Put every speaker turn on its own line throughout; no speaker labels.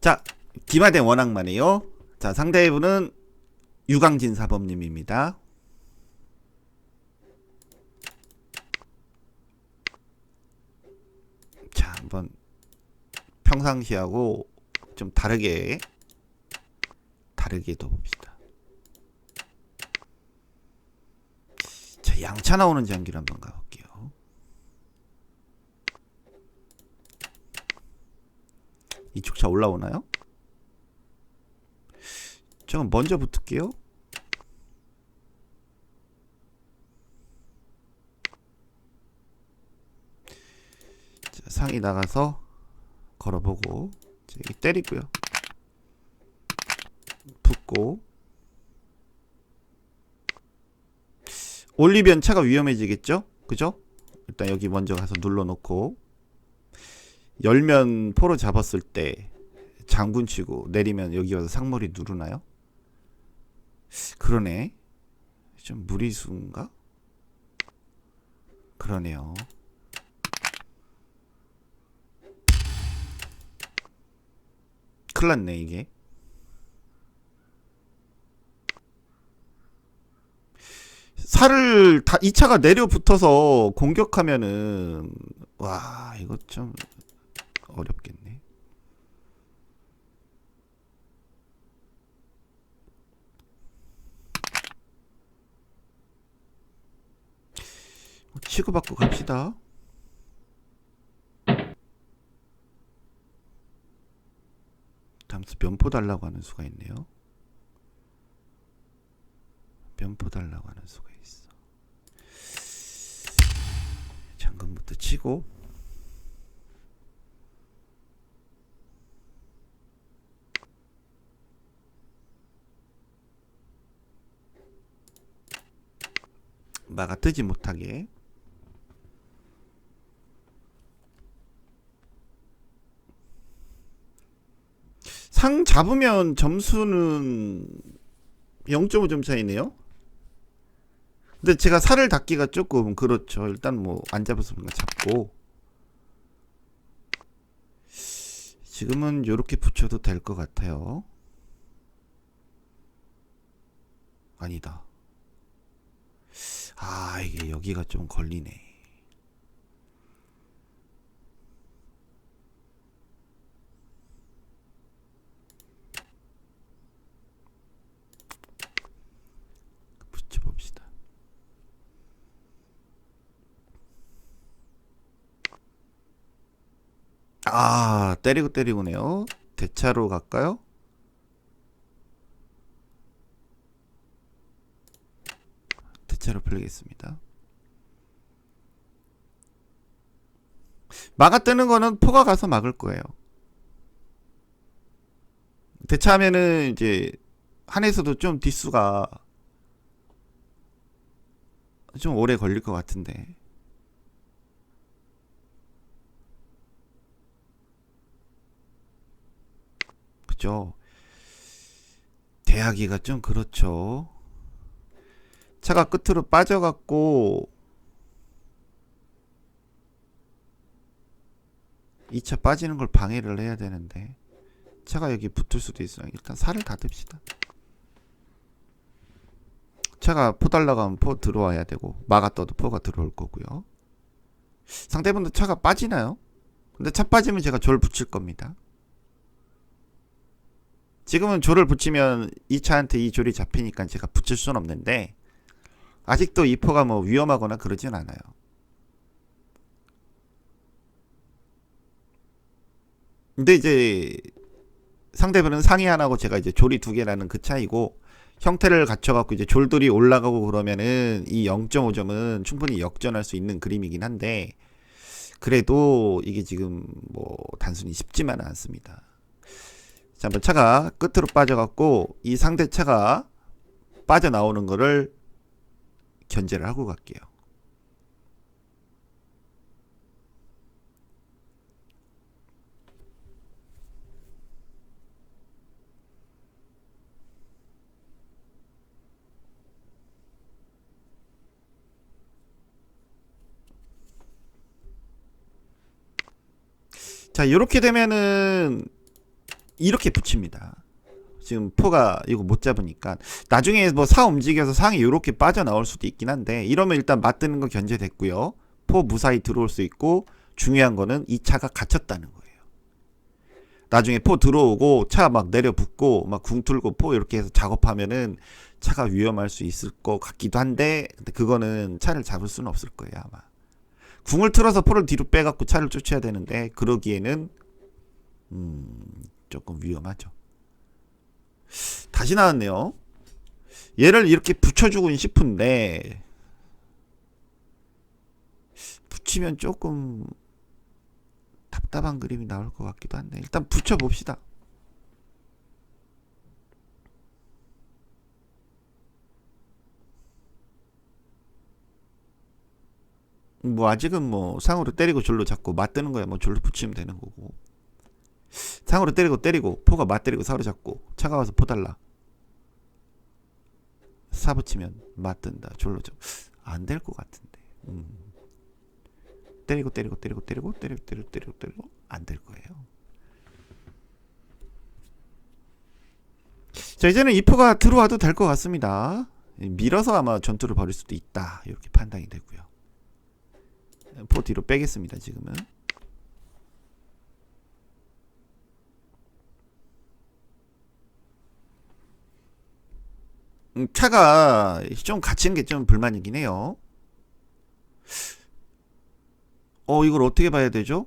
자, 기마된 원앙만이요. 자, 상대분은 유강진 사범님입니다. 자, 한번 평상시하고 좀 다르게 둬봅시다. 자, 양차 나오는 장기를 한번 가볼게요. 이쪽 차 올라오나요? 저는 먼저 붙을게요. 자, 상이 나가서 걸어보고 여기 때리고요. 붙고 올리면 차가 위험해지겠죠? 그죠? 일단 여기 먼저 가서 눌러놓고 열면 포로 잡았을 때 장군 치고 내리면 여기 와서 상머리 누르나요? 그러네. 좀 무리수인가? 그러네요. 큰일 났네 이게. 살을 다 이 차가 내려 붙어서 공격하면은 와 이거 좀 어렵겠네. 치고받고 갑시다. 잠시 면포 달라고 하는 수가 있네요. 면포 달라고 하는 수가 있어. 잠금부터 치고 막아 뜨지 못하게. 상 잡으면 점수는 0.5점 차이네요. 근데 제가 살을 닿기가 조금 그렇죠. 일단 뭐 안 잡았으면 잡고 지금은 요렇게 붙여도 될 것 같아요. 아니다. 아 이게 여기가 좀 걸리네. 붙여봅시다. 아 때리고네요. 대차로 갈까요? 대차로 풀리겠습니다. 막아 뜨는 거는 포가 가서 막을 거예요. 대차하면은 이제 한에서도 좀 뒷수가 좀 오래 걸릴 것 같은데. 그죠? 대하기가 좀 그렇죠. 차가 끝으로 빠져갖고 2차 빠지는 걸 방해를 해야 되는데 차가 여기 붙을 수도 있어요. 일단 살을 닫읍시다. 차가 포 달라고 하면 포 들어와야 되고 막아 떠도 포가 들어올 거고요. 상대분도 차가 빠지나요? 근데 차 빠지면 제가 졸 붙일 겁니다. 지금은 졸을 붙이면 이 차한테 이 졸이 잡히니까 제가 붙일 수는 없는데 아직도 이 포가 뭐 위험하거나 그러진 않아요. 근데 이제 상대분은 상이 하나고 제가 이제 졸이 두 개라는 그 차이고 형태를 갖춰갖고 이제 졸들이 올라가고 그러면은 이 0.5점은 충분히 역전할 수 있는 그림이긴 한데 그래도 이게 지금 뭐 단순히 쉽지만은 않습니다. 자, 한번 차가 끝으로 빠져갖고 이 상대 차가 빠져나오는 거를 견제를 하고 갈게요. 자, 이렇게 되면은 이렇게 붙입니다. 지금 포가 이거 못 잡으니까 나중에 뭐 사 움직여서 상이 이렇게 빠져나올 수도 있긴 한데, 이러면 일단 맞드는 거 견제됐고요. 포 무사히 들어올 수 있고, 중요한 거는 이 차가 갇혔다는 거예요. 나중에 포 들어오고 차 막 내려 붙고 막 궁 틀고 포 이렇게 해서 작업하면은 차가 위험할 수 있을 것 같기도 한데, 근데 그거는 차를 잡을 수는 없을 거예요 아마. 궁을 틀어서 포를 뒤로 빼갖고 차를 쫓아야 되는데, 그러기에는 조금 위험하죠. 다시 나왔네요. 얘를 이렇게 붙여주고 싶은데, 붙이면 조금 답답한 그림이 나올 것 같기도 한데, 일단 붙여봅시다. 뭐 아직은 뭐 상으로 때리고 졸로 잡고 맞드는 거야 뭐 졸로 붙이면 되는 거고, 상으로 때리고 포가 맞때리고 사로 잡고 차가 와서 포 달라 사 붙이면 맞든다 졸로 잡. 안 될 것 같은데. 때리고 안 될 거예요. 자, 이제는 이 포가 들어와도 될 것 같습니다. 밀어서 아마 전투를 벌일 수도 있다 이렇게 판단이 되고요. 포 뒤로 빼겠습니다. 지금은 차가 좀 갇힌 게 좀 불만이긴 해요. 이걸 어떻게 봐야 되죠?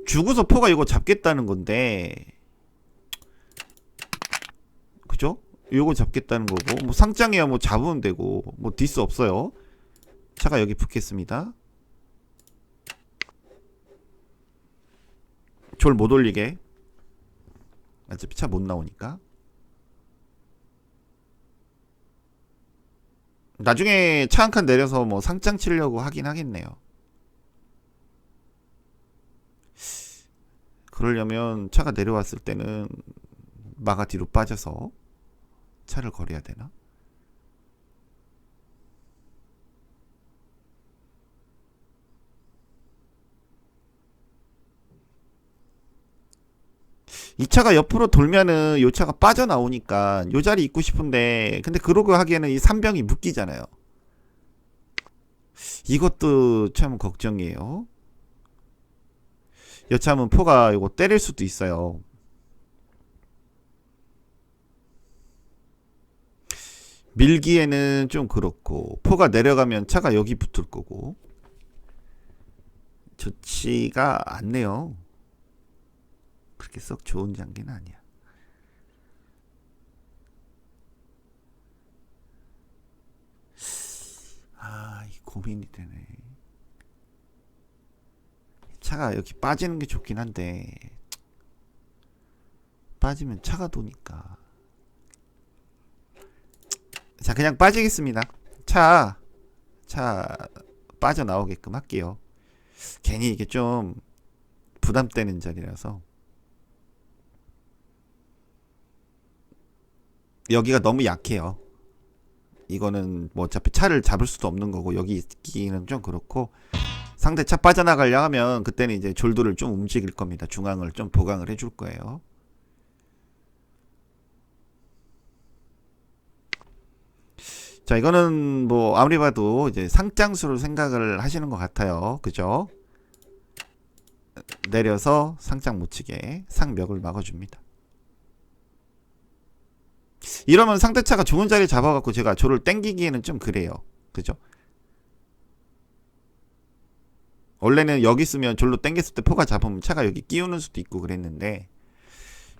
죽어서 포가 이거 잡겠다는 건데, 그죠? 이거 잡겠다는 거고, 뭐 상장이야 뭐 잡으면 되고, 뭐 디스 없어요. 차가 여기 붙겠습니다. 졸 못 올리게. 어차피 차 못 나오니까. 나중에 차 한 칸 내려서 뭐 상장 치려고 하긴 하겠네요. 그러려면 차가 내려왔을 때는 마가 뒤로 빠져서 차를 걸어야 되나? 이 차가 옆으로 돌면은 요 차가 빠져나오니까 요 자리 있고 싶은데, 근데 그러고 하기에는 이 3병이 묶이잖아요. 이것도 참 걱정이에요. 여차하면 포가 이거 때릴 수도 있어요. 밀기에는 좀 그렇고, 포가 내려가면 차가 여기 붙을 거고, 좋지가 않네요. 그렇게 썩 좋은 장기는 아니야. 이 고민이 되네. 차가 여기 빠지는 게 좋긴 한데, 빠지면 차가 도니까. 자, 그냥 빠지겠습니다. 차 빠져나오게끔 할게요. 괜히 이게 좀 부담되는 자리라서. 여기가 너무 약해요. 이거는 뭐 어차피 차를 잡을 수도 없는 거고, 여기 있기는 좀 그렇고, 상대 차 빠져나가려 하면 그때는 이제 졸도를 좀 움직일 겁니다. 중앙을 좀 보강을 해줄 거예요. 자, 이거는 뭐 아무리 봐도 이제 상장수로 생각을 하시는 것 같아요. 그죠? 내려서 상장 못 치게 상벽을 막아줍니다. 이러면 상대차가 좋은 자리 잡아갖고 제가 조를 땡기기에는 좀 그래요. 그죠? 원래는 여기 있으면 졸로 땡겼을 때 포가 잡으면 차가 여기 끼우는 수도 있고 그랬는데,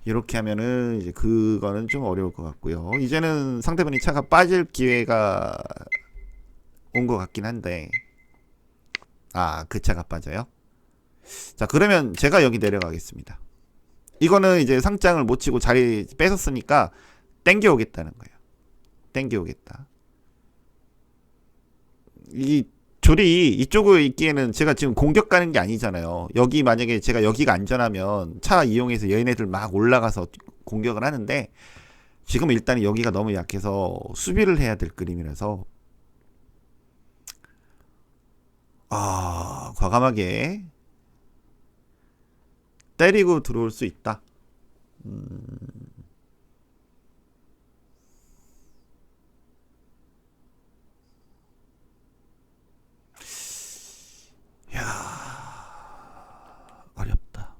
이렇게 하면은 이제 그거는 좀 어려울 것 같고요. 이제는 상대방이 차가 빠질 기회가 온 것 같긴 한데, 그 차가 빠져요. 자, 그러면 제가 여기 내려가겠습니다. 이거는 이제 상장을 못 치고 자리 뺏었으니까 땡겨 오겠다는 거예요. 땡겨 오겠다. 이 졸이 이쪽으로 있기에는 제가 지금 공격 가는 게 아니잖아요. 여기 만약에 제가 여기가 안전하면 차 이용해서 얘네들 막 올라가서 공격을 하는데, 지금 일단 여기가 너무 약해서 수비를 해야 될 그림이라서, 과감하게 때리고 들어올 수 있다. 어렵다.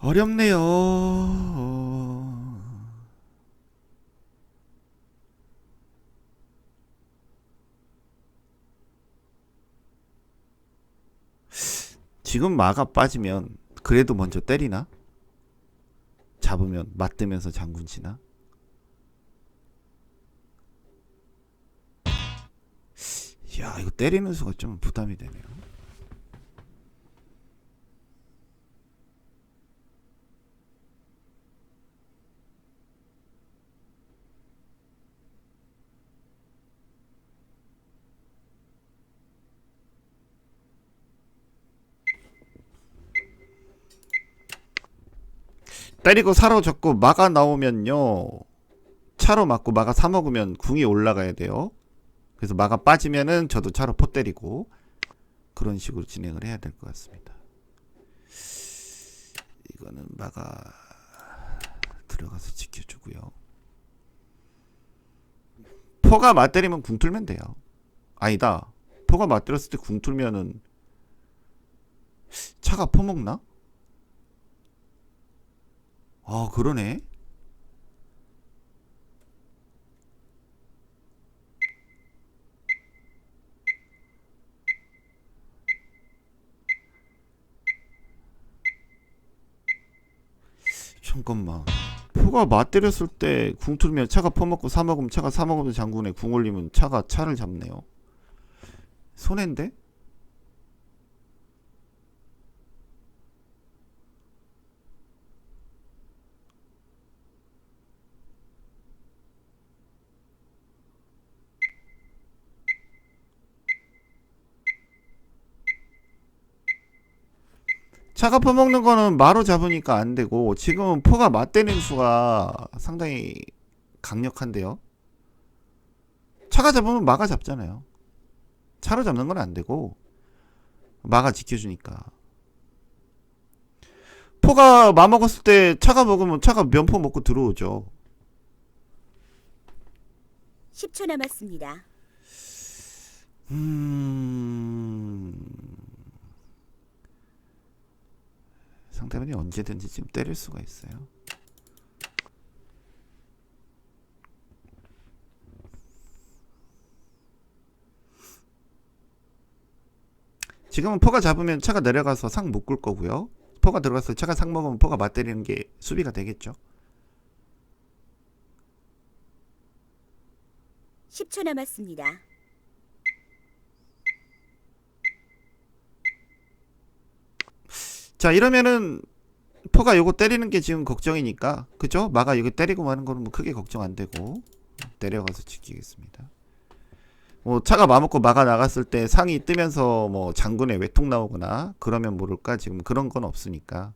어렵네요. 지금 마가 빠지면 그래도 먼저 때리나? 잡으면 맞대면서 장군 치나? 이야, 이거 때리는 수가 좀 부담이 되네요. 때리고 사로잡고 마가 나오면요, 차로 맞고 마가 사 먹으면 궁이 올라가야 돼요. 그래서 마가 빠지면은 저도 차로 포 때리고 그런 식으로 진행을 해야 될 것 같습니다. 이거는 마가 들어가서 지켜주고요. 포가 맞때리면 궁 틀면 돼요. 아니다, 포가 맞때렸을 때 궁 틀면은 차가 포 먹나? 아, 그러네. 잠깐만, 포가 맞때렸을 때 궁 틀면 차가 퍼먹고 사 먹으면 차가 사 먹으면 장군에 궁 올리면 차가 차를 잡네요. 손해인데? 차가 퍼먹는 거는 마로 잡으니까 안 되고, 지금은 포가 맞대는 수가 상당히 강력한데요. 차가 잡으면 마가 잡잖아요. 차로 잡는 건 안 되고 마가 지켜주니까. 포가 마 먹었을 때 차가 먹으면 차가 면포 먹고 들어오죠.
10초 남았습니다.
상대방이 언제든지 지금 때릴 수가 있어요. 지금은 포가 잡으면 차가 내려가서 상 묶을 거고요. 포가 들어가서 차가 상 먹으면 포가 맞때리는 게 수비가 되겠죠.
10초 남았습니다.
자, 이러면은 포가 요거 때리는 게 지금 걱정이니까, 그죠? 마가 이거 때리고 마는 거는 뭐 크게 걱정 안 되고 내려가서 지키겠습니다. 뭐 차가 마먹고 마가 나갔을 때 상이 뜨면서 뭐 장군에 외통 나오거나 그러면 모를까. 지금 그런 건 없으니까.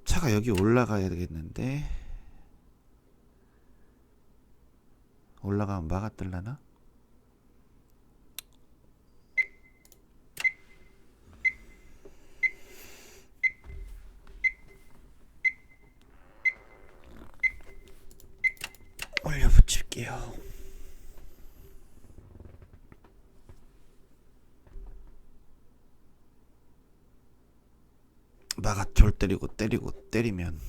차가 여기 올라가야 되겠는데, 올라가면 마가 뜰라나? 올려붙일게요. 마가 졸 때리고 때리면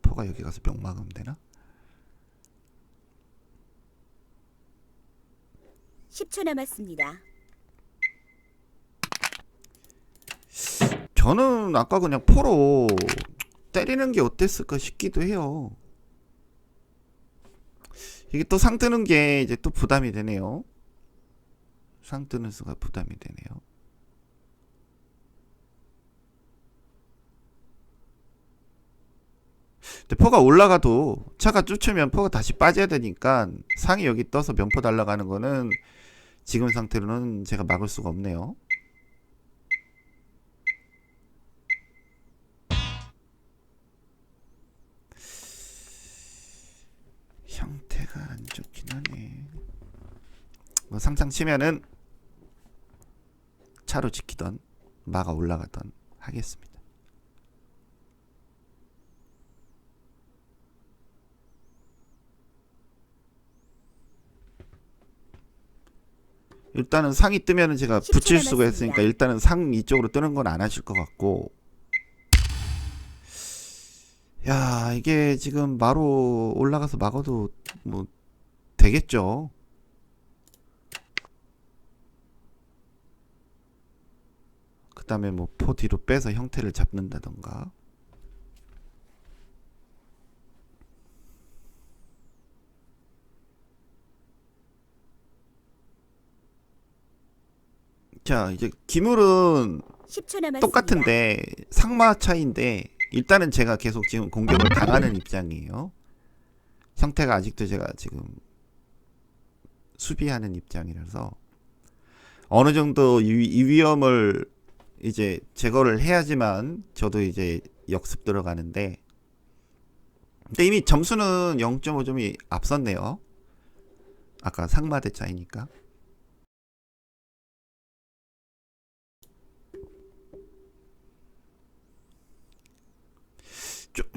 포가 여기 가서 명 막으면 되나?
10초 남았습니다.
저는 아까 그냥 포로 때리는 게 어땠을까 싶기도 해요. 이게 또 상 뜨는 게 이제 또 부담이 되네요. 상 뜨는 수가 부담이 되네요. 근데 포가 올라가도 차가 쫓으면 포가 다시 빠져야 되니까 상이 여기 떠서 면포 달라가는 거는 지금 상태로는 제가 막을 수가 없네요. 형태가 안 좋긴 하네. 뭐 상상 치면은 차로 지키던 마가 올라가던 하겠습니다. 일단은 상이 뜨면은 제가
10초
붙일 수가
남았습니다.
있으니까 일단은 상 이쪽으로 뜨는 건 안 하실 것 같고. 야, 이게 지금 마로 올라가서 막아도 뭐 되겠죠. 그 다음에 뭐 포 뒤로 빼서 형태를 잡는다던가. 자, 이제 기물은
10초 남았습니다.
똑같은데 상마 차이인데 일단은 제가 계속 지금 공격을 당하는 입장이에요. 형태가 아직도 제가 지금 수비하는 입장이라서 어느 정도 이 위험을 이제 제거를 해야지만 저도 이제 역습 들어가는데, 근데 이미 점수는 0.5점이 앞섰네요. 아까 상마대 차이니까.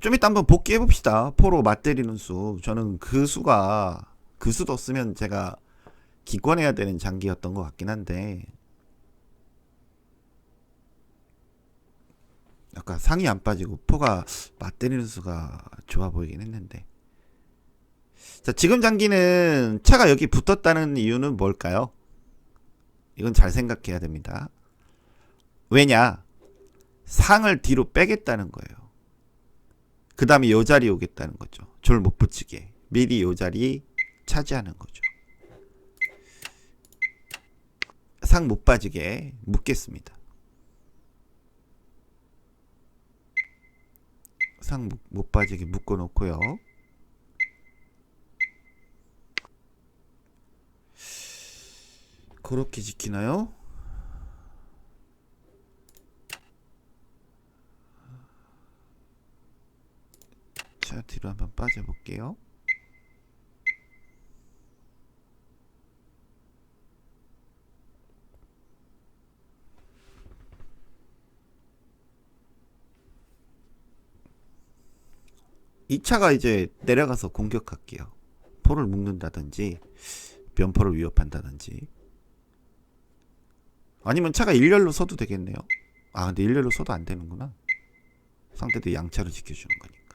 좀 이따 한번 복귀해 봅시다. 포로 맞때리는 수. 저는 그 수도 쓰면 제가 기권해야 되는 장기였던 것 같긴 한데, 아까 상이 안 빠지고 포가 맞때리는 수가 좋아 보이긴 했는데. 자, 지금 장기는 차가 여기 붙었다는 이유는 뭘까요? 이건 잘 생각해야 됩니다. 왜냐? 상을 뒤로 빼겠다는 거예요. 그 다음에 요 자리 오겠다는 거죠. 졸 못 붙이게. 미리 요 자리 차지하는 거죠. 상 못 빠지게 묶겠습니다. 상 못 빠지게 묶어 놓고요. 그렇게 지키나요? 자, 뒤로 한번 빠져볼게요. 이 차가 이제 내려가서 공격할게요. 포를 묶는다든지 면포를 위협한다든지, 아니면 차가 일렬로 서도 되겠네요. 아, 근데 일렬로 서도 안 되는구나. 상대도 양차로 지켜주는 거니까.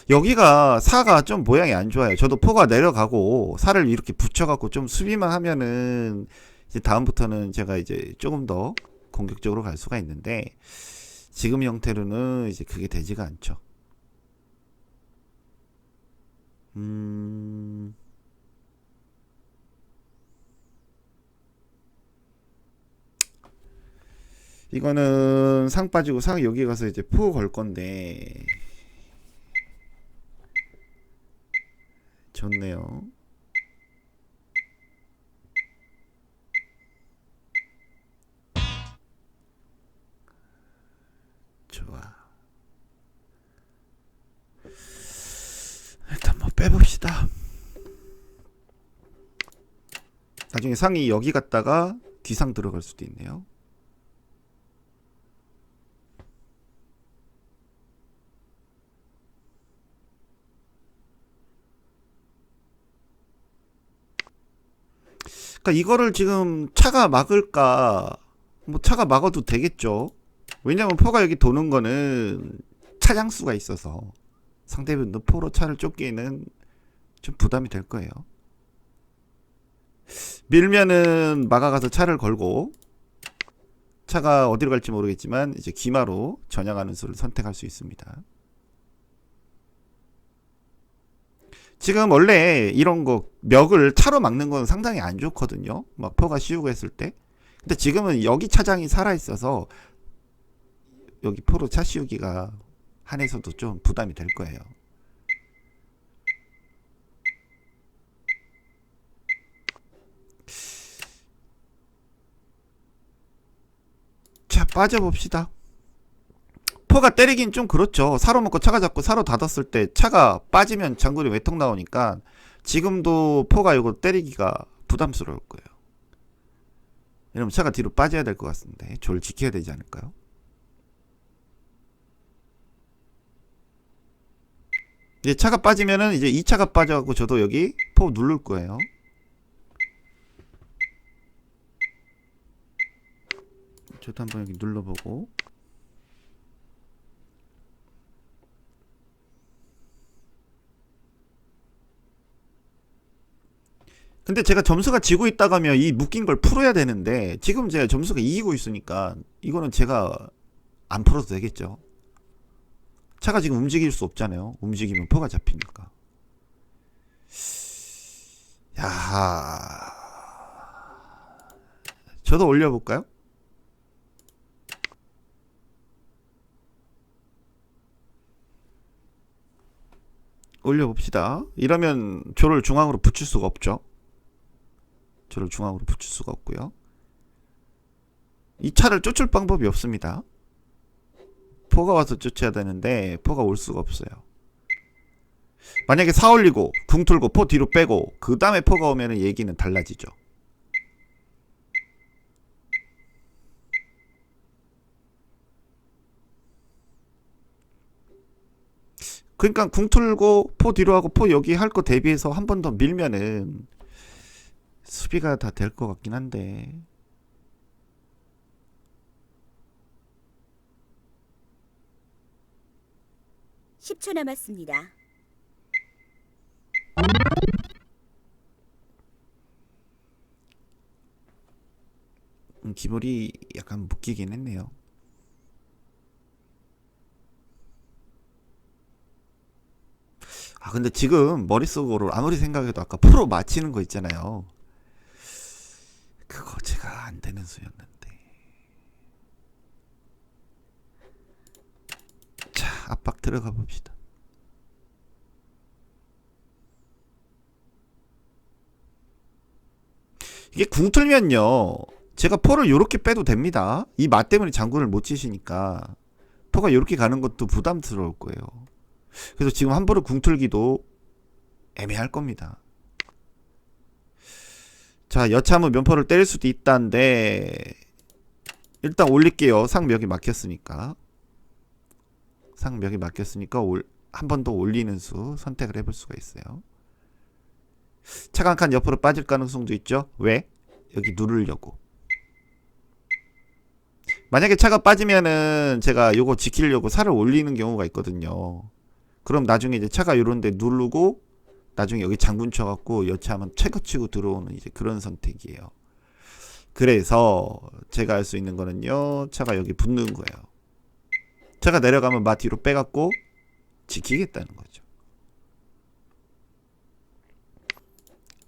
여기가 사가 좀 모양이 안 좋아요. 저도 포가 내려가고 사를 이렇게 붙여갖고 좀 수비만 하면은 이제 다음부터는 제가 이제 조금 더 공격적으로 갈 수가 있는데, 지금 형태로는 이제 그게 되지가 않죠. 이거는 상 빠지고 상 여기 가서 이제 포 걸 건데 좋네요. 좋아. 일단 뭐 빼봅시다. 나중에 상이 여기 갔다가 뒤상 들어갈 수도 있네요. 그러니까 이거를 지금 차가 막을까? 뭐 차가 막아도 되겠죠. 왜냐면 포가 여기 도는 거는 차량수가 있어서 상대편도 포로 차를 쫓기에는 좀 부담이 될 거예요. 밀면은 막아가서 차를 걸고, 차가 어디로 갈지 모르겠지만 이제 기마로 전향하는 수를 선택할 수 있습니다. 지금 원래 이런 거 멱을 차로 막는 건 상당히 안 좋거든요. 막 포가 씌우고 했을 때. 근데 지금은 여기 차장이 살아 있어서 여기 포로 차 씌우기가 한에서도 좀 부담이 될 거예요. 빠져봅시다. 포가 때리긴 좀 그렇죠. 사로 먹고 차가 잡고 사로 닫았을 때 차가 빠지면 장군이 외통 나오니까 지금도 포가 이거 때리기가 부담스러울 거예요. 이러면 차가 뒤로 빠져야 될 것 같은데 조를 지켜야 되지 않을까요? 이제 차가 빠지면은 이제 2차가 빠져갖고 저도 여기 포 누를 거예요. 저도 한번 여기 눌러보고. 근데 제가 점수가 지고 있다고 하면 이 묶인 걸 풀어야 되는데 지금 제가 점수가 이기고 있으니까 이거는 제가 안 풀어도 되겠죠. 차가 지금 움직일 수 없잖아요. 움직이면 포가 잡히니까. 야, 저도 올려볼까요? 올려봅시다. 이러면 조를 중앙으로 붙일 수가 없죠. 조를 중앙으로 붙일 수가 없고요. 이 차를 쫓을 방법이 없습니다. 포가 와서 쫓아야 되는데 포가 올 수가 없어요. 만약에 사 올리고 궁 틀고 포 뒤로 빼고 그 다음에 포가 오면 얘기는 달라지죠. 그러니까 궁 틀고 포 뒤로 하고 포 여기 할 거 대비해서 한 번 더 밀면은 수비가 다 될 것 같긴 한데
10초 남았습니다.
기볼이 약간 묶이긴 했네요. 아 근데 지금 머릿속으로 아무리 생각해도 아까 프로 맞히는 거 있잖아요. 그거 제가 안 되는 수였는데. 자, 압박 들어가 봅시다. 이게 궁 틀면요. 제가 포를 요렇게 빼도 됩니다. 이 맛 때문에 장군을 못 치시니까 포가 요렇게 가는 것도 부담스러울 거예요. 그래서 지금 함부로 궁 틀기도 애매할 겁니다. 자, 여차하면 면포를 때릴 수도 있다는데 일단 올릴게요. 상벽이 막혔으니까. 상벽이 막혔으니까 한 번 더 올리는 수 선택을 해볼 수가 있어요. 차가 한 칸 옆으로 빠질 가능성도 있죠. 왜? 여기 누르려고. 만약에 차가 빠지면은 제가 요거 지키려고 살을 올리는 경우가 있거든요. 그럼 나중에 이제 차가 요런데 누르고 나중에 여기 장군 쳐갖고 여차하면 채거 치고 들어오는 이제 그런 선택이에요. 그래서 제가 할 수 있는 거는요. 차가 여기 붙는 거예요. 차가 내려가면 마 뒤로 빼갖고 지키겠다는 거죠.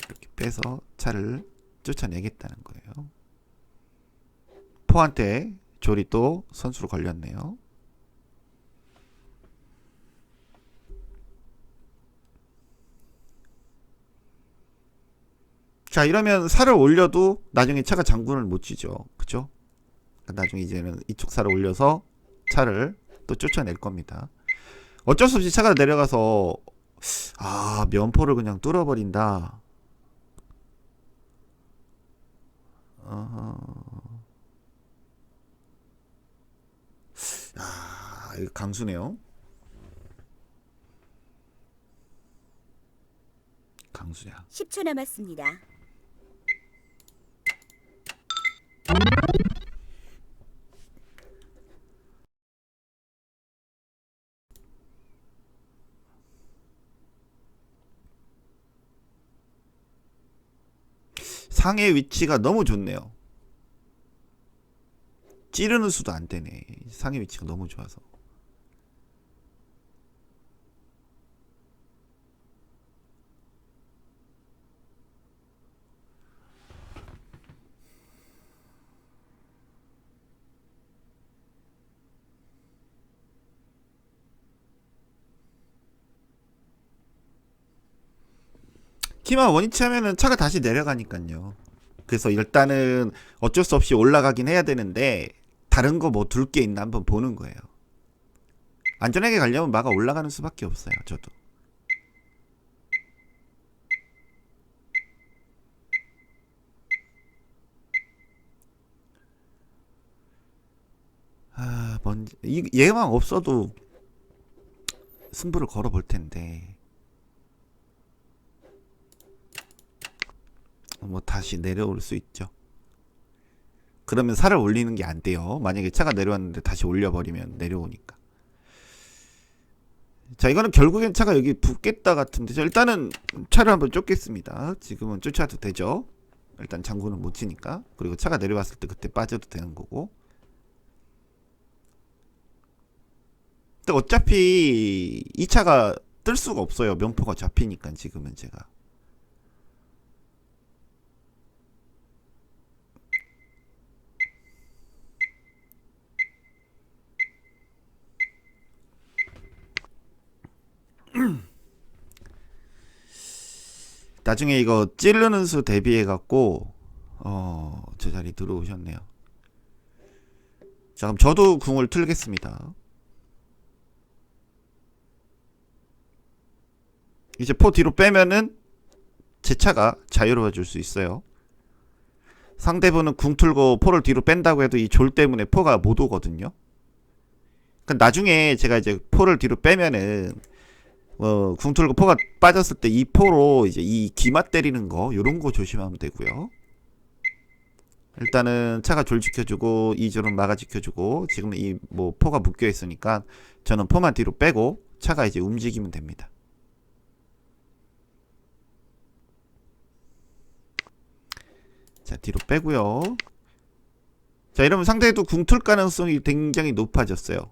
이렇게 빼서 차를 쫓아내겠다는 거예요. 포한테 조리 또 선수로 걸렸네요. 자, 이러면 살을 올려도 나중에 차가 장군을 못 치죠. 그죠? 나중에 이제는 이쪽 살을 올려서 차를 또 쫓아낼 겁니다. 어쩔 수 없이 차가 내려가서 면포를 그냥 뚫어버린다. 이거 강수네요. 강수야.
10초 남았습니다.
상의 위치가 너무 좋네요. 찌르는 수도 안 되네. 상의 위치가 너무 좋아서. 키만 원위치 하면은 차가 다시 내려가니까요. 그래서 일단은 어쩔 수 없이 올라가긴 해야 되는데 다른 거 뭐 둘 게 있나 한번 보는 거예요. 안전하게 가려면 마가 올라가는 수밖에 없어요. 저도. 뭔지 얘만 없어도 승부를 걸어볼 텐데. 뭐 다시 내려올 수 있죠. 그러면 살을 올리는 게 안 돼요. 만약에 차가 내려왔는데 다시 올려버리면 내려오니까. 자, 이거는 결국엔 차가 여기 붙겠다 같은데. 자, 일단은 차를 한번 쫓겠습니다. 지금은 쫓아도 되죠. 일단 장구는 못 치니까. 그리고 차가 내려왔을 때 그때 빠져도 되는 거고. 근데 어차피 이 차가 뜰 수가 없어요. 면포가 잡히니까 지금은 제가. 나중에 이거 찌르는 수 대비해 갖고 저 자리 들어오셨네요. 자, 그럼 저도 궁을 틀겠습니다. 이제 포 뒤로 빼면은 제 차가 자유로워질 수 있어요. 상대분은 궁 틀고 포를 뒤로 뺀다고 해도 이 졸 때문에 포가 못 오거든요. 그러니까 나중에 제가 이제 포를 뒤로 빼면은 궁 틀고 포가 빠졌을 때 이 포로 이제 이 기마 때리는 거 요런 거 조심하면 되고요. 일단은 차가 졸 지켜주고 이 졸은 마가 지켜주고 지금 이 뭐 포가 묶여 있으니까 저는 포만 뒤로 빼고 차가 이제 움직이면 됩니다. 자, 뒤로 빼고요. 자, 이러면 상대도 궁 틀 가능성이 굉장히 높아졌어요.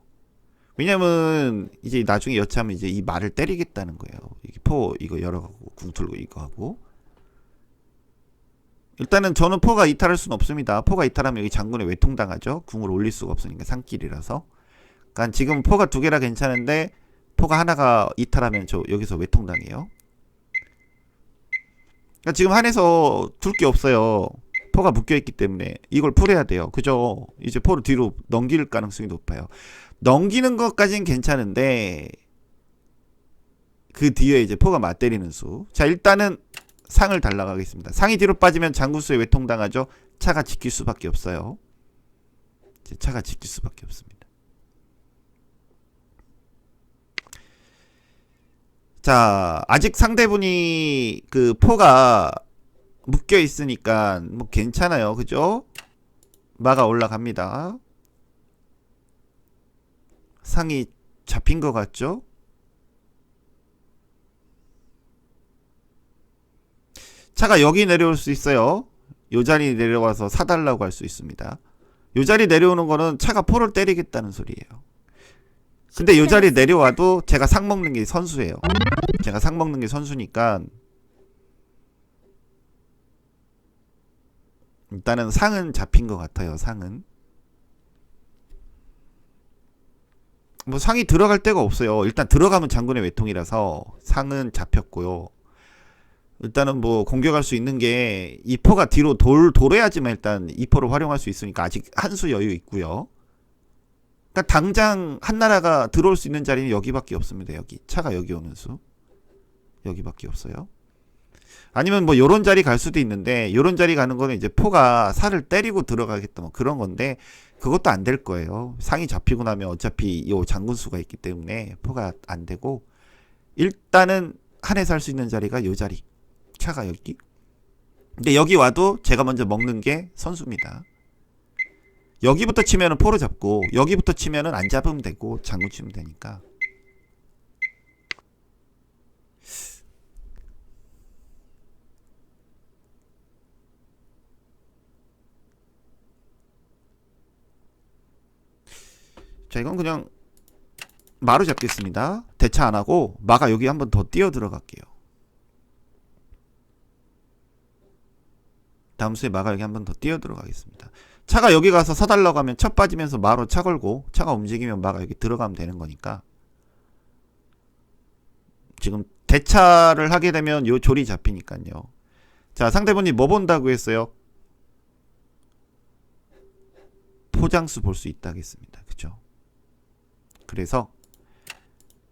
왜냐면 이제 나중에 여차하면 이제 이 말을 때리겠다는 거예요. 이게 포 이거 열어가고 궁 틀고 이거 하고. 일단은 저는 포가 이탈할 수는 없습니다. 포가 이탈하면 여기 장군에 외통당하죠. 궁을 올릴 수가 없으니까 산길이라서. 그러니까 지금 포가 두 개라 괜찮은데 포가 하나가 이탈하면 저 여기서 외통당해요. 그러니까 지금 한에서 둘 게 없어요. 포가 묶여있기 때문에 이걸 풀어야 돼요. 그죠? 이제 포를 뒤로 넘길 가능성이 높아요. 넘기는 것까지는 괜찮은데 그 뒤에 이제 포가 맞때리는 수. 자, 일단은 상을 달라가겠습니다. 상이 뒤로 빠지면 장군수에 외통당하죠. 차가 지킬 수밖에 없어요. 차가 지킬 수밖에 없습니다. 자, 아직 상대분이 그 포가 묶여 있으니까 뭐 괜찮아요. 그죠? 마가 올라갑니다. 상이 잡힌 것 같죠? 차가 여기 내려올 수 있어요. 요 자리 내려와서 사달라고 할 수 있습니다. 요 자리 내려오는 거는 차가 포를 때리겠다는 소리예요. 근데 요 자리 내려와도 제가 상 먹는 게 선수예요. 제가 상 먹는 게 선수니까 일단은 상은 잡힌 것 같아요. 상은 뭐 상이 들어갈 데가 없어요. 일단 들어가면 장군의 외통이라서 상은 잡혔고요. 일단은 뭐 공격할 수 있는 게 이 포가 뒤로 돌아야지만 일단 이 포를 활용할 수 있으니까 아직 한 수 여유 있고요. 그러니까 당장 한나라가 들어올 수 있는 자리는 여기밖에 없습니다. 여기 차가 여기 오는 수 여기밖에 없어요. 아니면 뭐 요런 자리 갈 수도 있는데 요런 자리 가는 거는 이제 포가 살을 때리고 들어가겠다 뭐 그런 건데 그것도 안 될 거예요. 상이 잡히고 나면 어차피 요 장군수가 있기 때문에 포가 안 되고 일단은 한해 살 수 있는 자리가 요 자리 차가 여기. 근데 여기 와도 제가 먼저 먹는 게 선수입니다. 여기부터 치면은 포로 잡고 여기부터 치면은 안 잡으면 되고 장군 치면 되니까. 자, 이건 그냥 마루 잡겠습니다. 대차 안 하고 마가 여기 한번 더 뛰어 들어갈게요. 다음 수에 마가 여기 한번 더 뛰어 들어가겠습니다. 차가 여기 가서 서달라고 하면 첫 빠지면서 마로 차 걸고 차가 움직이면 마가 여기 들어가면 되는 거니까 지금 대차를 하게 되면 요 졸이 잡히니까요. 자, 상대분이 뭐 본다고 했어요? 포장수 볼 수 있다겠습니다. 그죠? 그래서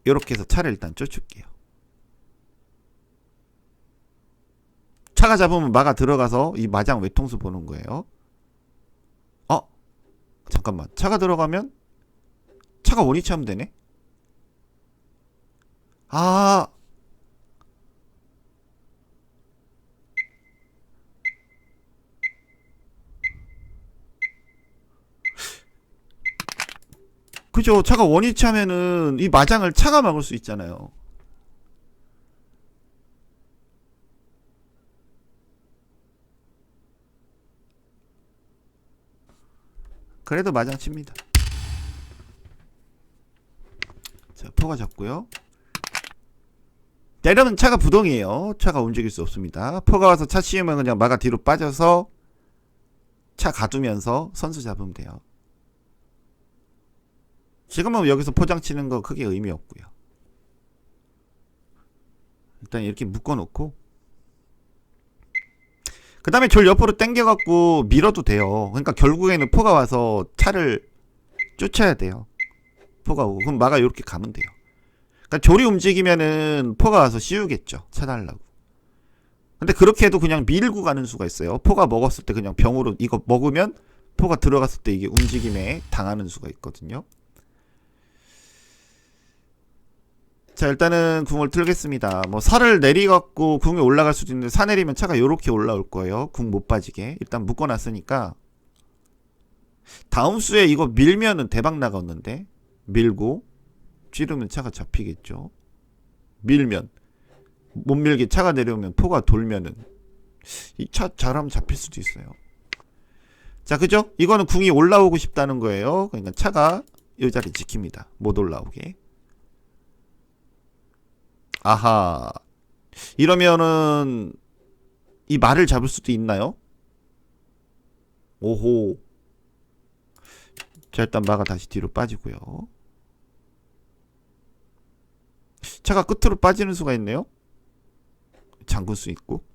이렇게 해서 차를 일단 쫓을게요. 차가 잡으면 마가 들어가서 이 마장 외통수 보는 거예요. 잠깐만. 차가 들어가면 차가 원위치하면 되네. 아, 그죠. 차가 원위치하면은 이 마장을 차가 막을 수 있잖아요. 그래도 마장 칩니다. 자, 포가 잡고요. 자, 이러면 차가 부동이에요. 차가 움직일 수 없습니다. 포가 와서 차 씌우면 그냥 마가 뒤로 빠져서 차 가두면서 선수 잡으면 돼요. 지금은 여기서 포장 치는 거 크게 의미 없고요. 일단 이렇게 묶어놓고 그 다음에 졸 옆으로 당겨갖고 밀어도 돼요. 그러니까 결국에는 포가 와서 차를 쫓아야 돼요. 포가 오고 그럼 마가 이렇게 가면 돼요. 그러니까 졸이 움직이면은 포가 와서 씌우겠죠. 차달라고. 근데 그렇게 해도 그냥 밀고 가는 수가 있어요. 포가 먹었을 때 그냥 병으로 이거 먹으면 포가 들어갔을 때 이게 움직임에 당하는 수가 있거든요. 자, 일단은 궁을 틀겠습니다. 뭐 살을 내리갖고 궁에 올라갈 수도 있는데 사 내리면 차가 요렇게 올라올 거예요. 궁 못 빠지게. 일단 묶어놨으니까 다음 수에 이거 밀면은 대박 나갔는데 밀고 찌르면 차가 잡히겠죠. 밀면 못 밀게 차가 내려오면 포가 돌면은 이 차 잘하면 잡힐 수도 있어요. 자, 그죠? 이거는 궁이 올라오고 싶다는 거예요. 그러니까 차가 이 자리 지킵니다. 못 올라오게. 아하. 이러면은 이 말을 잡을 수도 있나요? 오호. 자, 일단 마가 다시 뒤로 빠지고요. 차가 끝으로 빠지는 수가 있네요. 잠글 수 있고.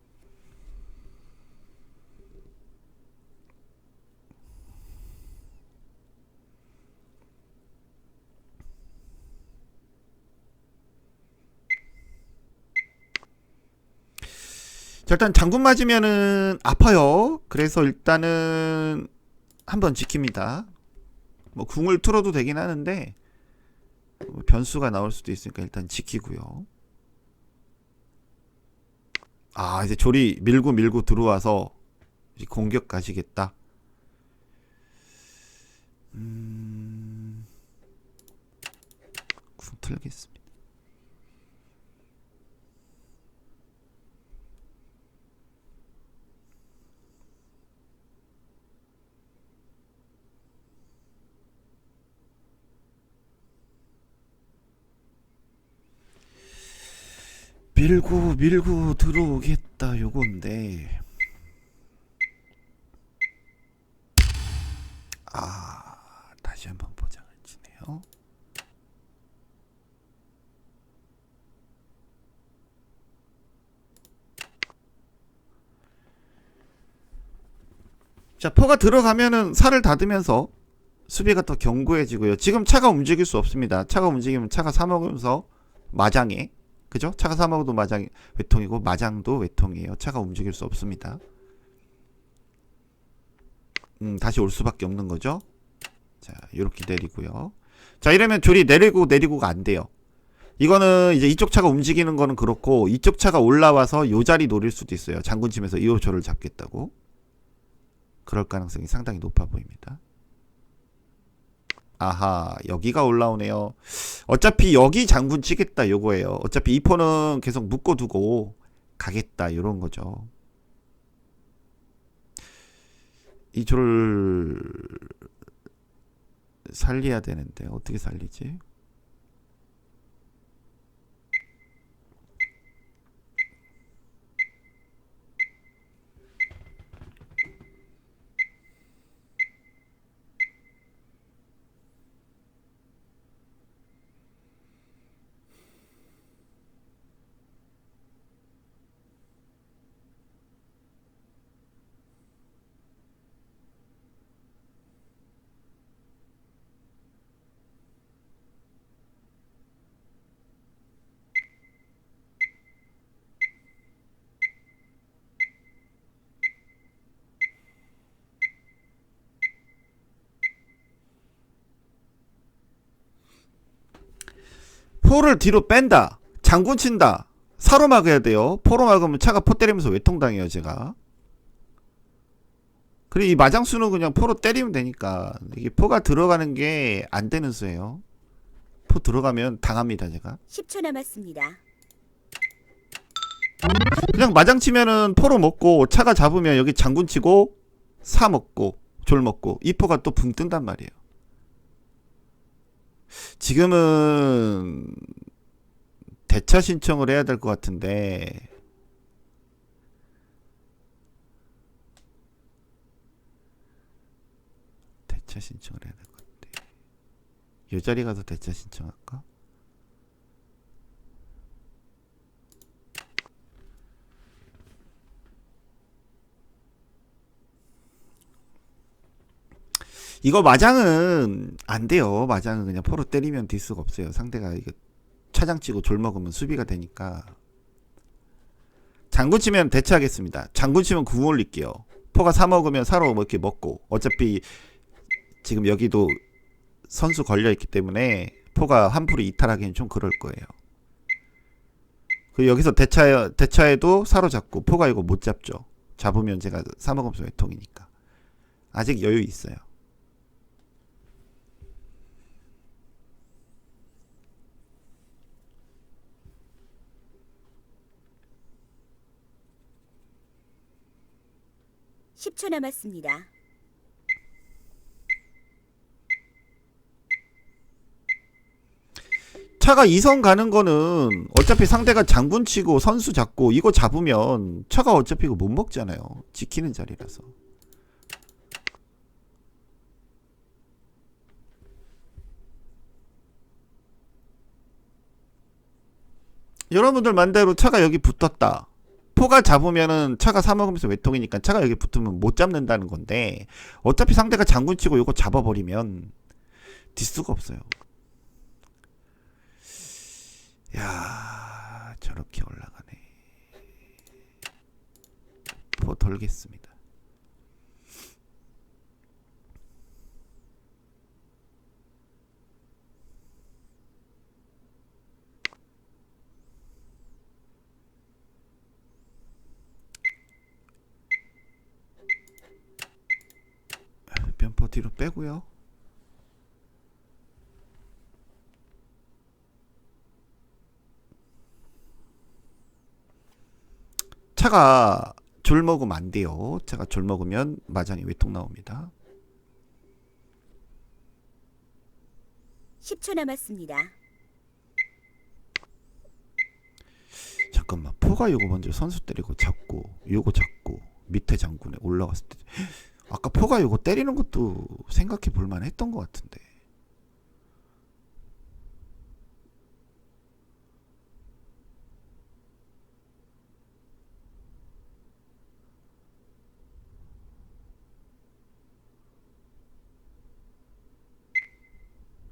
자, 일단 장군 맞으면은 아파요. 그래서 일단은 한번 지킵니다. 뭐 궁을 틀어도 되긴 하는데 뭐 변수가 나올 수도 있으니까 일단 지키고요. 아, 이제 졸이 밀고 들어와서 이제 공격 가시겠다. 궁 틀겠습니다. 밀고 들어오겠다 요건데 다시 한번 포장을 치네요. 자, 포가 들어가면은 살을 닫으면서 수비가 더 견고해지고요. 지금 차가 움직일 수 없습니다. 차가 움직이면 차가 사먹으면서 마장에, 그죠? 차가 사먹어도 마장 외통이고 마장도 외통이에요. 차가 움직일 수 없습니다. 다시 올 수밖에 없는 거죠. 자, 이렇게 내리고요. 자, 이러면 줄이 내리고가 안 돼요. 이거는 이제 이쪽 차가 움직이는 거는 그렇고 이쪽 차가 올라와서 요 자리 노릴 수도 있어요. 장군침에서 이 조를 잡겠다고. 그럴 가능성이 상당히 높아 보입니다. 아하, 여기가 올라오네요. 어차피 여기 장군 치겠다 요거예요. 어차피 이 포는 계속 묶어두고 가겠다 요런 거죠. 이 조를 살려야 되는데 어떻게 살리지? 포를 뒤로 뺀다. 장군 친다. 사로 막아야 돼요. 포로 막으면 차가 포 때리면서 외통당해요, 제가. 그리고 이 마장수는 그냥 포로 때리면 되니까. 이게 포가 들어가는 게 안 되는 수예요. 포 들어가면 당합니다, 제가.
10초 남았습니다.
그냥 마장 치면은 포로 먹고 차가 잡으면 여기 장군 치고 사 먹고 졸 먹고 이 포가 또 붕 뜬단 말이에요. 지금은 대차 신청을 해야 될 것 같은데 대차 신청을 해야 될 것 같아. 이 자리 가서 대차 신청할까? 이거 마장은 안 돼요. 마장은 그냥 포로 때리면 될 수가 없어요. 상대가 이거 차장 치고 졸 먹으면 수비가 되니까. 장군 치면 대처하겠습니다. 장군 치면 궁 올릴게요. 포가 사 먹으면 사로 뭐 이렇게 먹고 어차피 지금 여기도 선수 걸려 있기 때문에 포가 함부로 이탈하기엔 좀 그럴 거예요. 그 여기서 대차해도 사로 잡고 포가 이거 못 잡죠. 잡으면 제가 사 먹으면서 외통이니까 아직 여유 있어요.
십 초 남았습니다.
차가 2선 가는 거는 어차피 상대가 장군 치고 선수 잡고 이거 잡으면 차가 어차피 이거 못 먹잖아요. 지키는 자리라서. 여러분들 만대로 차가 여기 붙었다. 포가 잡으면은 차가 사먹으면서 외통이니까 차가 여기 붙으면 못 잡는다는 건데 어차피 상대가 장군 치고 이거 잡아버리면 뒷수가 없어요. 야, 저렇게 올라가네. 포 돌겠습니다. 변포 뒤로 빼고요. 차가 졸 먹으면 안 돼요. 차가 졸 먹으면 마장이 외통 나옵니다.
10초 남았습니다.
잠깐만, 포가 요거 먼저 선수 때리고 잡고 요거 잡고 밑에 장군에 올라갔을 때 아까 포가 요거 때리는 것도 생각해 볼만 했던 것 같은데.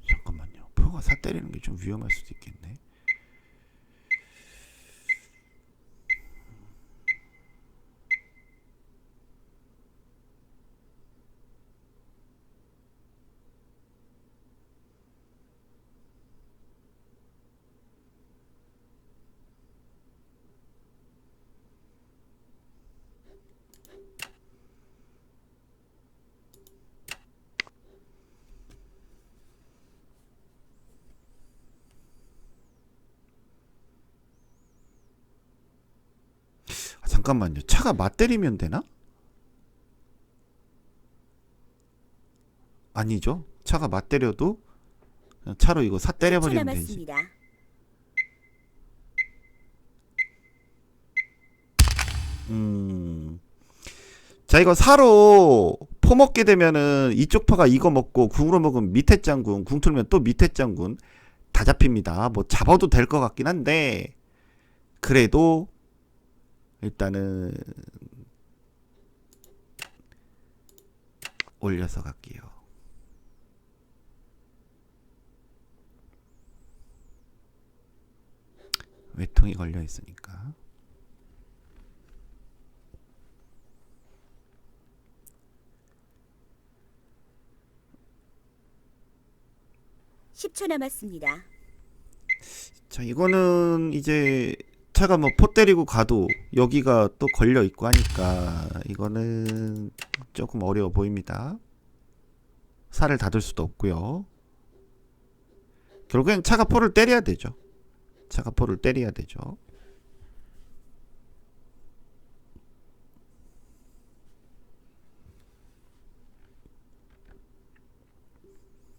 잠깐만요, 포가 사 때리는 게 좀 위험할 수도 있겠네. 아, 잠깐만요, 차가 맞때리면 되나? 아니죠. 차가 맞때려도 그냥 차로 이거 사
10초
때려버리면 되지.
남았습니다.
자, 이거 사로 포 먹게 되면은 이쪽 파가 이거 먹고 궁으로 먹으면 밑에 장군, 궁 틀면 또 밑에 장군 다 잡힙니다. 뭐 잡아도 될 것 같긴 한데 그래도 일단은 올려서 갈게요. 외통이 걸려 있으니까.
10초 남았습니다.
자, 이거는 이제 차가 뭐 포 때리고 가도 여기가 또 걸려 있고 하니까 이거는 조금 어려워 보입니다. 살을 닫을 수도 없고요. 결국엔 차가 포를 때려야 되죠. 차가 포를 때려야 되죠.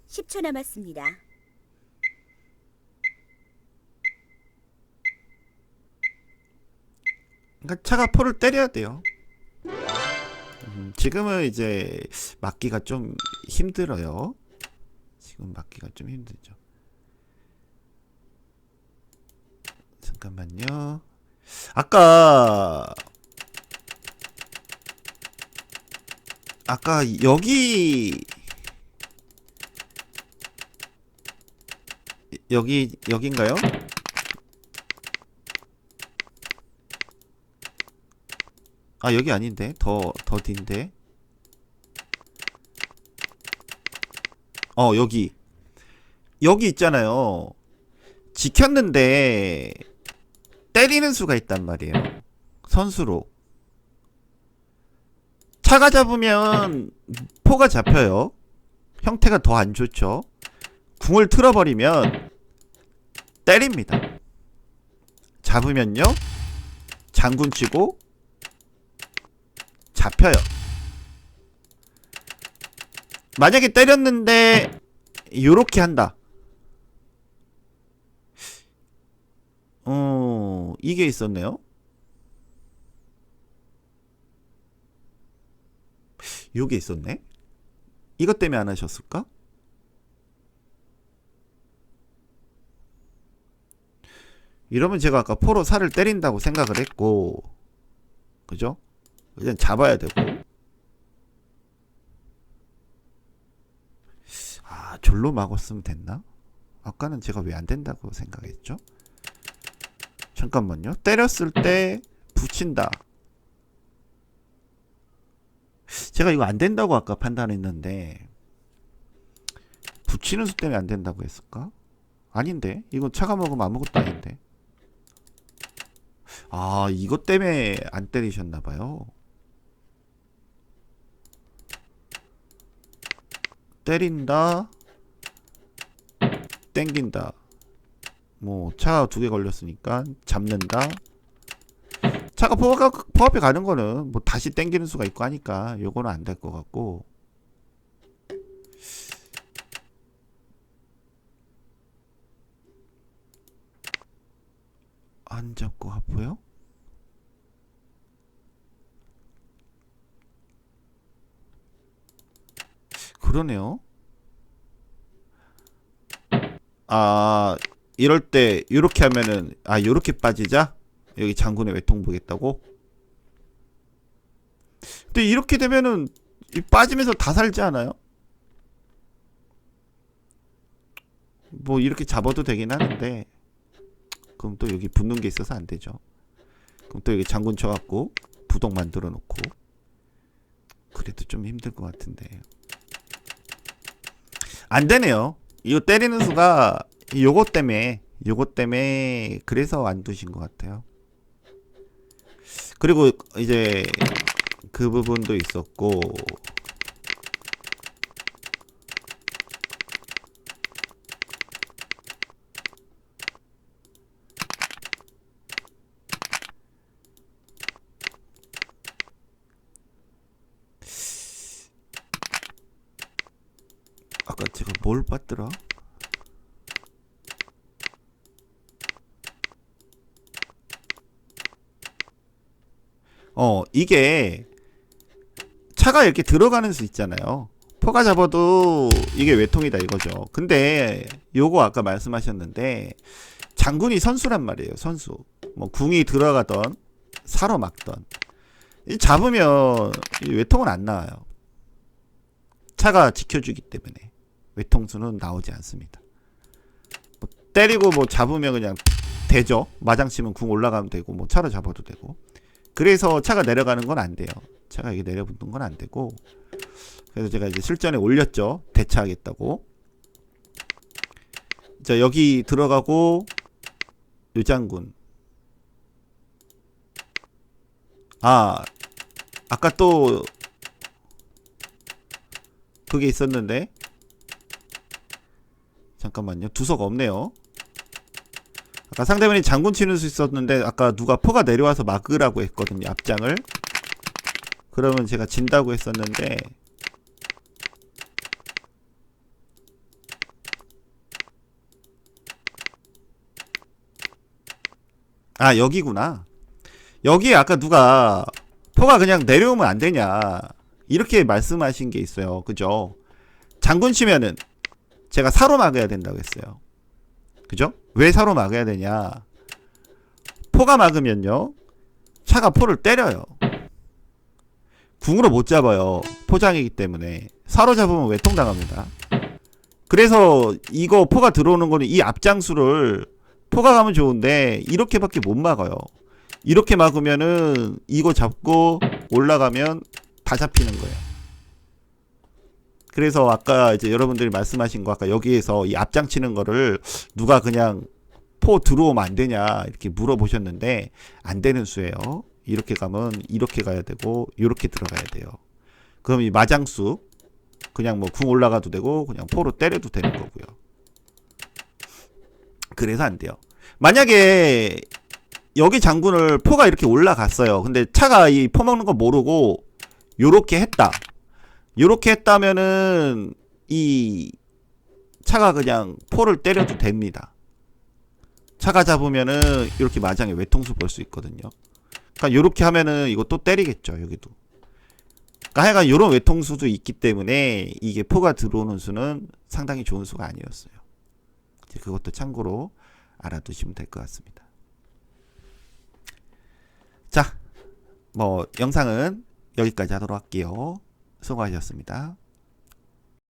십 초 남았습니다.
그러니까 차가 포를 때려야 돼요. 지금은 이제 막기가 좀 힘들어요. 지금 막기가 좀 힘들죠. 잠깐만요. 아까 여기인가요? 아, 여기 아닌데. 더 뒤인데. 여기 있잖아요. 지켰는데 때리는 수가 있단 말이에요. 선수로. 차가 잡으면 포가 잡혀요. 형태가 더 안 좋죠. 궁을 틀어버리면 때립니다. 잡으면요, 장군 치고 잡혀요. 만약에 때렸는데 요렇게 한다. 이게 있었네요. 요게 있었네. 이것 때문에 안 하셨을까? 이러면 제가 아까 포로 살을 때린다고 생각을 했고, 그죠? 일단 잡아야 되고. 아, 졸로 막았으면 됐나? 아까는 제가 왜 안 된다고 생각했죠? 잠깐만요. 때렸을 때 붙인다. 제가 이거 안 된다고 아까 판단했는데 붙이는 수 때문에 안 된다고 했을까? 아닌데. 이거 차가 먹으면 아무것도 아닌데. 아, 이것 때문에 안 때리셨나봐요. 때린다, 땡긴다. 뭐 차 두 개 걸렸으니까 잡는다. 차가 포앞에 가는 거는 뭐 다시 땡기는 수가 있고 하니까 요거는 안 될 것 같고. 안 잡고 하고요. 그러네요. 아, 이럴 때 요렇게 하면은, 아, 요렇게 빠지자. 여기 장군의 외통 보겠다고. 근데 이렇게 되면은 빠지면서 다 살지 않아요? 뭐 이렇게 잡아도 되긴 하는데, 그럼 또 여기 붙는 게 있어서 안 되죠. 그럼 또 여기 장군 쳐갖고 부동 만들어 놓고. 그래도 좀 힘들 것 같은데. 안 되네요. 이거 때리는 수가 요것 때문에 그래서 안 두신 것 같아요. 그리고 이제 그 부분도 있었고, 아까 제가 뭘 봤더라? 이게 차가 이렇게 들어가는 수 있잖아요. 포가 잡아도 이게 외통이다 이거죠. 근데 요거 아까 말씀하셨는데 장군이 선수란 말이에요. 선수. 뭐 궁이 들어가던 사로 막던 잡으면 이 외통은 안 나와요. 차가 지켜주기 때문에 외통수는 나오지 않습니다. 뭐 때리고 뭐 잡으면 그냥 되죠. 마장 치면 궁 올라가면 되고 뭐 차로 잡아도 되고. 그래서 차가 내려가는 건 안 돼요. 차가 여기 내려붙는 건 안 되고. 그래서 제가 이제 실전에 올렸죠. 대차하겠다고. 자, 여기 들어가고 류장군. 아까 또 그게 있었는데 잠깐만요. 두석 없네요. 아까 상대방이 장군 치는 수 있었는데 아까 누가 포가 내려와서 막으라고 했거든요. 앞장을. 그러면 제가 진다고 했었는데 여기구나. 여기에 아까 누가 포가 그냥 내려오면 안 되냐 이렇게 말씀하신 게 있어요. 그죠? 장군 치면은 제가 사로 막아야 된다고 했어요. 그죠? 왜 사로 막아야 되냐? 포가 막으면요 차가 포를 때려요. 궁으로 못 잡아요. 포장이기 때문에. 사로 잡으면 외통당합니다. 그래서 이거 포가 들어오는 거는 이 앞장수를 포가 가면 좋은데 이렇게밖에 못 막아요. 이렇게 막으면은 이거 잡고 올라가면 다 잡히는 거예요. 그래서 아까 이제 여러분들이 말씀하신 거 아까 여기에서 이 앞장 치는 거를 누가 그냥 포 들어오면 안 되냐 이렇게 물어보셨는데 안 되는 수예요. 이렇게 가면 이렇게 가야 되고 이렇게 들어가야 돼요. 그럼 이 마장수 그냥 뭐 궁 올라가도 되고 그냥 포로 때려도 되는 거고요. 그래서 안 돼요. 만약에 여기 장군을 포가 이렇게 올라갔어요. 근데 차가 이 포 먹는 거 모르고 요렇게 했다. 요렇게 했다면은 이 차가 그냥 포를 때려도 됩니다. 차가 잡으면은 이렇게 마장에 외통수 볼 수 있거든요. 그러니까 요렇게 하면은 이거 또 때리겠죠. 여기도. 그러니까 하여간 요런 외통수도 있기 때문에 이게 포가 들어오는 수는 상당히 좋은 수가 아니었어요. 이제 그것도 참고로 알아두시면 될 것 같습니다. 자, 뭐 영상은 여기까지 하도록 할게요. 수고하셨습니다.